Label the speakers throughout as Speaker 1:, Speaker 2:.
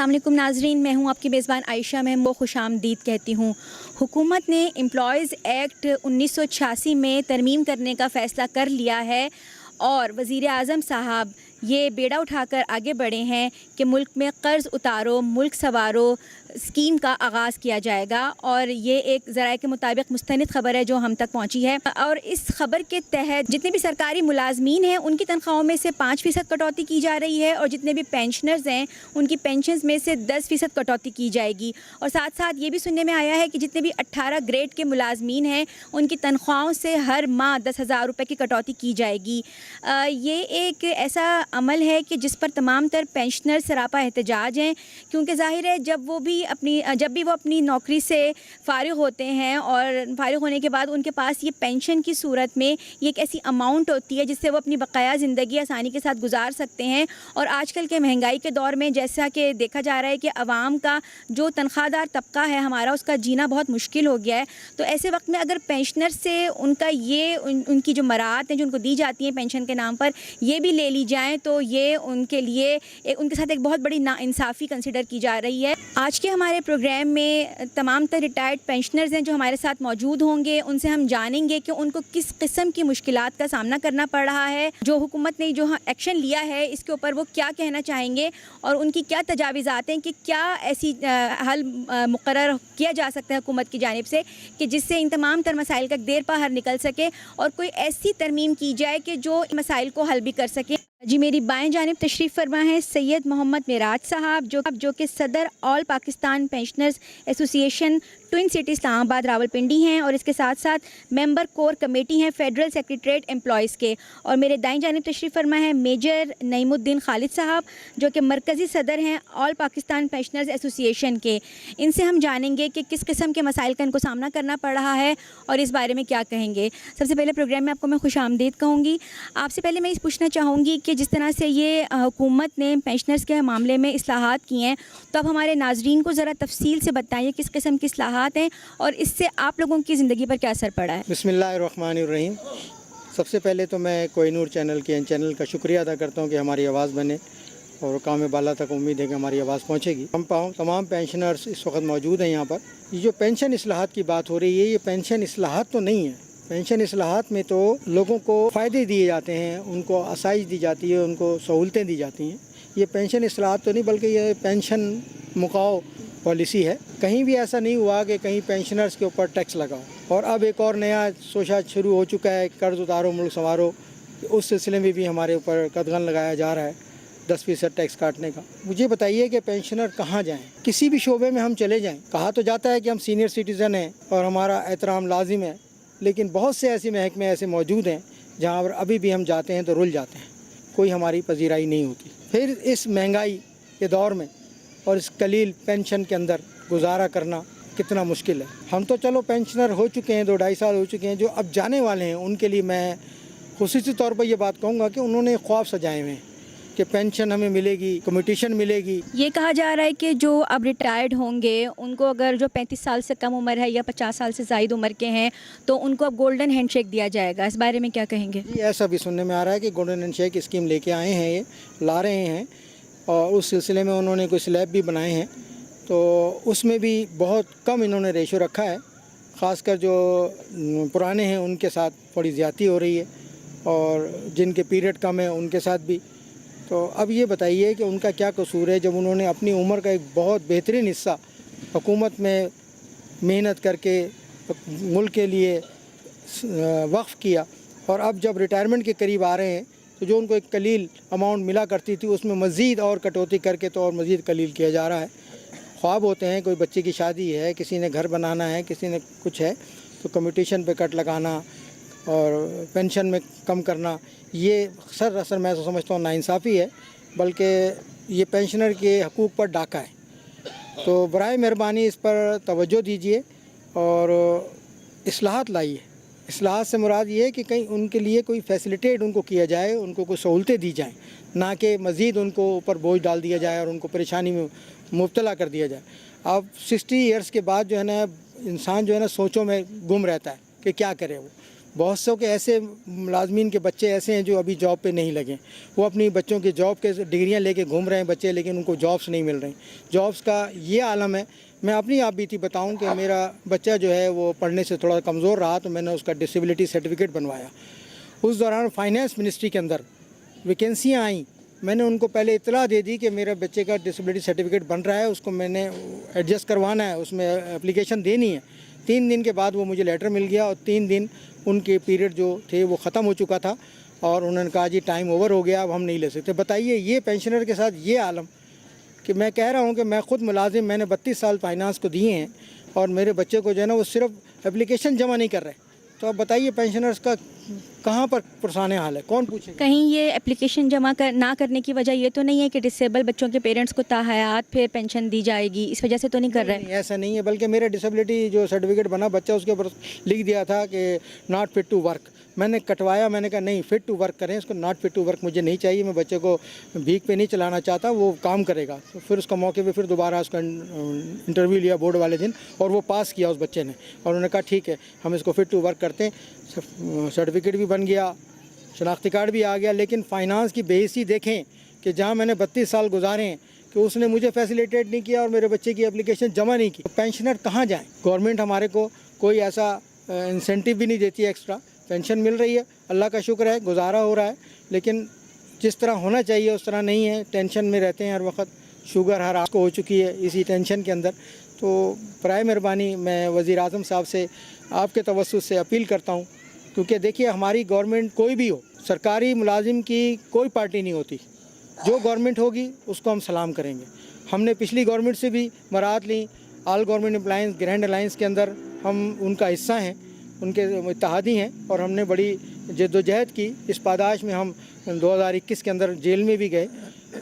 Speaker 1: अस्सलामुअलैकुम नाजरीन, मैं हूँ आपकी मेज़बान आयशा। मैं वो खुशामदीद कहती हूँ। हुकूमत ने एम्प्लॉयज़ एक्ट 1986 में तरमीम करने का फ़ैसला कर लिया है और वज़ीर आज़म साहब ये बेड़ा उठाकर आगे बढ़े हैं कि मुल्क में क़र्ज़ उतारो मुल्क सवारो स्कीम का आगाज़ किया जाएगा। और ये एक ज़राए के मुताबिक मुस्तनिद ख़बर है जो हम तक पहुँची है। और इस खबर के तहत जितने भी सरकारी मुलाजमीन हैं उनकी तनख्वाहों में से 5% कटौती की जा रही है और जितने भी पेंशनर्स हैं उनकी पेंशन्स में से 10% कटौती की जाएगी। और साथ साथ ये भी सुनने में आया है कि जितने भी 18 ग्रेड के मुलाजमीन हैं उनकी तनख्वाहों से हर माह 10,000 रुपये की कटौती की जाएगी। ये एक ऐसा अमल है कि जिस पर तमाम तर पेंशनर सरापा एहतजाज हैं, क्योंकि ज़ाहिर है जब भी वो अपनी नौकरी से फ़ारिग होते हैं और फ़ारिग होने के बाद उनके पास ये पेंशन की सूरत में ये एक ऐसी अमाउंट होती है जिससे वो अपनी बकाया ज़िंदगी आसानी के साथ गुजार सकते हैं। और आजकल के महंगाई के दौर में जैसा कि देखा जा रहा है कि आवाम का जो तनख्वाहदार तबका है हमारा, उसका जीना बहुत मुश्किल हो गया है। तो ऐसे वक्त में अगर पेंशनर से उनका उनकी जो मराहत हैं जो उनको दी जाती हैं पेंशन के नाम पर, ये भी ले ली जाएँ तो ये उनके लिए उनके साथ एक बहुत बड़ी नाइंसाफ़ी कंसिडर की जा रही है। आज के हमारे प्रोग्राम में तमाम तर रिटायर्ड पेंशनर्स हैं जो हमारे साथ मौजूद होंगे। उनसे हम जानेंगे कि उनको किस किस्म की मुश्किलात का सामना करना पड़ रहा है, जो हुकूमत ने जो एक्शन लिया है इसके ऊपर वो क्या कहना चाहेंगे और उनकी क्या तजावीज़ात हैं कि क्या ऐसी हल मुकर्रर किया जा सकता है हुकूमत की जानिब से कि जिससे इन तमाम तर मसाइल का देर पार निकल सके और कोई ऐसी तरमीम की जाए कि जो मसाइल को हल भी कर सके। जी, मेरी बाएं जानिब तशरीफ़ फरमा है सैयद मोहम्मद मेराज साहब जो कि सदर all Pakistan pensioners association twin city Islamabad Rawalpindi हैं और इसके साथ साथ मेंबर कोर कमेटी हैं फेडरल सेक्रेटरीट एम्प्लॉयज़ के। और मेरे दाईं जानिब तशरीफ़ फरमा है मेजर नईमुद्दीन खालिद साहब जो कि मरकज़ी सदर हैं ऑल पाकिस्तान पेंशनर्स एसोसिएशन के। इनसे हम जानेंगे कि किस किस्म के मसाइल का इनको सामना करना पड़ रहा है और इस बारे में क्या कहेंगे। सबसे पहले प्रोग्राम में आपको मैं खुशामदीद कहूँगी। आपसे पहले मैं पूछना चाहूँगी कि जिस तरह से ये हुकूमत ने पेंशनर्स के मामले में इस्लाहात किए हैं, तो अब हमारे नाजरीन को ज़रा तफसील से बताइए किस किस्म की इस्लाहात हैं और इससे आप लोगों की ज़िंदगी पर क्या असर पड़ा है।
Speaker 2: बिस्मिल्लाहिर्रहमानिर्रहीम। सबसे पहले तो मैं कोहिनूर चैनल का शुक्रिया अदा करता हूँ कि हमारी आवाज़ बने और काम बाला तक उम्मीद है कि हमारी आवाज़ पहुँचेगी। हम तमाम पेंशनर्स इस वक्त मौजूद हैं यहाँ पर। ये जो पेंशन इस्लाहात की बात हो रही है, ये पेंशन इस्लाहात तो नहीं है। पेंशन इस्लाहात में तो लोगों को फ़ायदे दिए जाते हैं, उनको आसाइश दी जाती है, उनको सहूलतें दी जाती हैं। ये पेंशन इस्लाहात तो नहीं बल्कि ये पेंशन मुकाओ पॉलिसी है। कहीं भी ऐसा नहीं हुआ कि कहीं पेंशनर्स के ऊपर टैक्स लगाओ। और अब एक और नया सोचा शुरू हो चुका है, कर्ज़ उतारो मुल्क संवारो। उस सिलसिले में भी हमारे ऊपर कदगन लगाया जा रहा है 10% टैक्स काटने का। मुझे बताइए कि पेंशनर कहाँ जाएं? किसी भी शोबे में हम चले जाएं, कहा तो जाता है कि हम सीनियर सिटीज़न हैं और हमारा एहतराम लाजिम है, लेकिन बहुत से ऐसे महकमे ऐसे मौजूद हैं जहाँ पर अभी भी हम जाते हैं तो रुल जाते हैं, कोई हमारी पजीराई नहीं होती। फिर इस महंगाई के दौर में और इस कलील पेंशन के अंदर गुजारा करना कितना मुश्किल है। हम तो चलो पेंशनर हो चुके हैं, 2-2.5 साल हो चुके हैं। जो अब जाने वाले हैं उनके लिए मैं खुसूसी तौर पर यह बात कहूँगा कि उन्होंने ख्वाब सजाए हुए हैं कि पेंशन हमें मिलेगी, कम्यूटेशन मिलेगी।
Speaker 1: ये कहा जा रहा है कि जो अब रिटायर्ड होंगे उनको अगर जो 35 साल से कम उम्र है या 50 साल से ज़ायद उम्र के हैं तो उनको अब गोल्डन हैंडशेक दिया जाएगा। इस बारे में क्या कहेंगे?
Speaker 2: जी, ऐसा भी सुनने में आ रहा है कि गोल्डन हैंडशेक स्कीम लेके आए हैं, ये ला रहे हैं और उस सिलसिले में उन्होंने कोई स्लैब भी बनाए हैं। तो उसमें भी बहुत कम इन्होंने रेशो रखा है, ख़ासकर जो पुराने हैं उनके साथ थोड़ी ज़्यादती हो रही है और जिनके पीरियड कम है उनके साथ भी। तो अब ये बताइए कि उनका क्या कसूर है जब उन्होंने अपनी उम्र का एक बहुत बेहतरीन हिस्सा हुकूमत में मेहनत करके मुल्क के लिए वक्फ़ किया और अब जब रिटायरमेंट के करीब आ रहे हैं तो जो उनको एक कलील अमाउंट मिला करती थी उसमें मज़ीद और कटौती करके तो और मज़ीद कलील किया जा रहा है। ख्वाब होते हैं, कोई बच्चे की शादी है, किसी ने घर बनाना है, किसी ने कुछ है, तो कम्यूटेशन पे कट लगाना और पेंशन में कम करना, ये सरासर मैं तो समझता हूँ नाइंसाफ़ी है, बल्कि ये पेंशनर के हकूक़ पर डाका है। तो बराए मेहरबानी इस पर तवज्जो दीजिए और इस्लाहात लाइए। इस्लाहात से मुराद ये है कि कहीं उनके लिए कोई फैसिलिटेट उनको किया जाए, उनको कोई सहूलतें दी जाएँ, ना कि मज़ीद उनको ऊपर बोझ डाल दिया जाए और उनको परेशानी में मुब्तला कर दिया जाए। अब 60 ईयर्स के बाद जो है ना इंसान जो है ना सोचों में गुम रहता है कि क्या करे वो। बहुत सौ के ऐसे मुलाजमीन के बच्चे ऐसे हैं जो अभी जॉब पे नहीं लगे, वो अपनी बच्चों की जॉब के डिग्रियां लेके घूम रहे हैं बच्चे, लेकिन उनको जॉब्स नहीं मिल रही। जॉब्स का ये आलम है। मैं अपनी आप बीती बताऊं कि मेरा बच्चा जो है वो पढ़ने से थोड़ा कमज़ोर रहा, तो मैंने उसका डिसेबिलिटी सर्टिफिकेट बनवाया। उस दौरान फाइनेंस मिनिस्ट्री के अंदर वैकेंसियाँ आई, मैंने उनको पहले इतला दे दी कि मेरा बच्चे का डिसेबिलिटी सर्टिफिकेट बन रहा है, उसको मैंने एडजस्ट करवाना है, उसमें एप्लीकेशन देनी है। 3 दिन के बाद वो मुझे लेटर मिल गया और 3 दिन उनके पीरियड जो थे वो ख़त्म हो चुका था और उन्होंने कहा जी टाइम ओवर हो गया, अब हम नहीं ले सकते। बताइए ये पेंशनर के साथ ये आलम कि मैं कह रहा हूँ कि मैं ख़ुद मुलाजिम, मैंने 32 साल फाइनेंस को दिए हैं और मेरे बच्चे को जो है ना वो सिर्फ एप्लीकेशन जमा नहीं कर रहे। तो अब बताइए पेंशनर्स का कहाँ पर पुरसाने हाल है, कौन पूछे?
Speaker 1: कहीं ये एप्लीकेशन जमा ना करने की वजह ये तो नहीं है कि डिसेबल बच्चों के पेरेंट्स को ताहयात फिर पेंशन दी जाएगी, इस वजह से तो नहीं कर रहे?
Speaker 2: नहीं, ऐसा नहीं है, बल्कि मेरा डिसेबिलिटी जो सर्टिफिकेट बना बच्चा उसके ऊपर लिख दिया था कि नॉट फिट टू वर्क। मैंने कटवाया, मैंने कहा नहीं फिट टू वर्क करें इसको, नॉट फिट टू वर्क मुझे नहीं चाहिए, मैं बच्चे को भीख पे नहीं चलाना चाहता, वो काम करेगा। तो फिर उसका मौके पे फिर दोबारा उसका इंटरव्यू लिया बोर्ड वाले दिन और वो पास किया उस बच्चे ने, और उन्होंने कहा ठीक है हम इसको फिट टू वर्क करते हैं। सर्टिफिकेट भी बन गया, शनाख्ती कार्ड भी आ गया। लेकिन फ़ाइनेंस की बेइज्जती देखें कि जहाँ मैंने 32 साल गुजारे हैं कि उसने मुझे फैसिलिटेट नहीं किया और मेरे बच्चे की एप्लीकेशन जमा नहीं की। पेंशनर कहाँ जाएं? गवर्नमेंट हमारे को कोई ऐसा इंसेंटिव भी नहीं देती है, एक्स्ट्रा पेंशन मिल रही है, अल्लाह का शुक्र है, गुजारा हो रहा है, लेकिन जिस तरह होना चाहिए उस तरह नहीं है। टेंशन में रहते हैं हर वक्त, शुगर हर आपको हो चुकी है इसी टेंशन के अंदर। तो बराए मेहरबानी मैं वज़ीर आज़म साहब से आपके तवस्सुस से अपील करता हूँ, क्योंकि देखिए हमारी गवर्नमेंट कोई भी हो, सरकारी मुलाजिम की कोई पार्टी नहीं होती, जो गवर्नमेंट होगी उसको हम सलाम करेंगे। हमने पिछली गवर्नमेंट से भी बरात ली, all government employees grand alliance के अंदर हम उनका हिस्सा हैं, उनके इत्तेहादी हैं, और हमने बड़ी जद्दोजहद की। इस पादाश में हम 2021 के अंदर जेल में भी गए।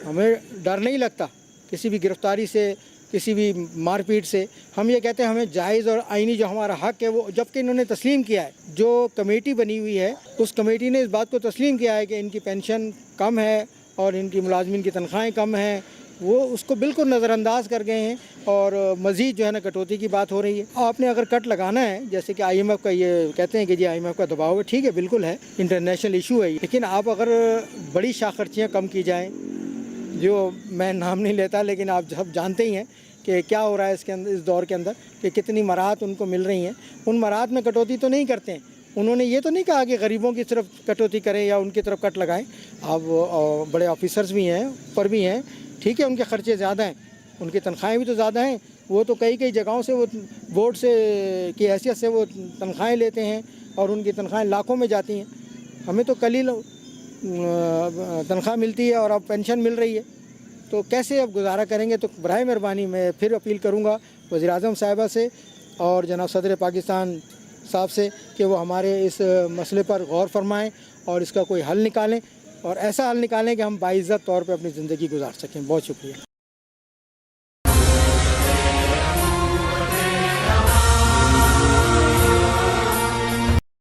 Speaker 2: हमें डर नहीं लगता किसी भी गिरफ्तारी से, किसी भी मारपीट से। हम ये कहते हैं हमें जायज़ और आईनी जो हमारा हक़ है वो, जबकि इन्होंने तस्लीम किया है, जो कमेटी बनी हुई है उस कमेटी ने इस बात को तस्लीम किया है कि इनकी पेंशन कम है और इनकी मुलाजमीन की तनख्वाहें कम हैं, वो उसको बिल्कुल नज़रअंदाज कर गए हैं और मज़ीद जो है ना कटौती की बात हो रही है। आपने अगर कट लगाना है, जैसे कि IMF का ये कहते हैं कि जी IMF का दबाव है, ठीक है बिल्कुल है, इंटरनेशनल इशू है, लेकिन आप अगर बड़ी शाखर्चियाँ कम की जाएँ, जो मैं नाम नहीं लेता लेकिन आप सब जानते ही हैं कि क्या हो रहा है इसके अंदर, इस दौर के अंदर, कि कितनी मराहत उनको मिल रही हैं। उन मराहत में कटौती तो नहीं करते हैं। उन्होंने ये तो नहीं कहा कि गरीबों की तरफ कटौती करें या उनकी तरफ कट लगाएं। आप बड़े ऑफिसर्स भी हैं, ऊपर भी हैं, ठीक है उनके ख़र्चे ज़्यादा हैं, उनकी तनख्वाहें भी तो ज़्यादा हैं, वो तो कई जगहों से वो बोर्ड से की हैसियत से वो तनख्वाहें लेते हैं और उनकी तनख्वाहें लाखों में जाती हैं। हमें तो कलील तनख्वाह मिलती है और अब पेंशन मिल रही है, तो कैसे अब गुजारा करेंगे? तो बराए मेहरबानी मैं फिर अपील करूँगा वज़ीर आज़म साहिबा से और जनाब सदर पाकिस्तान साहब से कि वो हमारे इस मसले पर गौर फरमाएँ और इसका कोई हल निकालें, और ऐसा हल निकालें कि हम बाइज़्ज़त तौर पे अपनी ज़िंदगी गुजार सकें। बहुत शुक्रिया।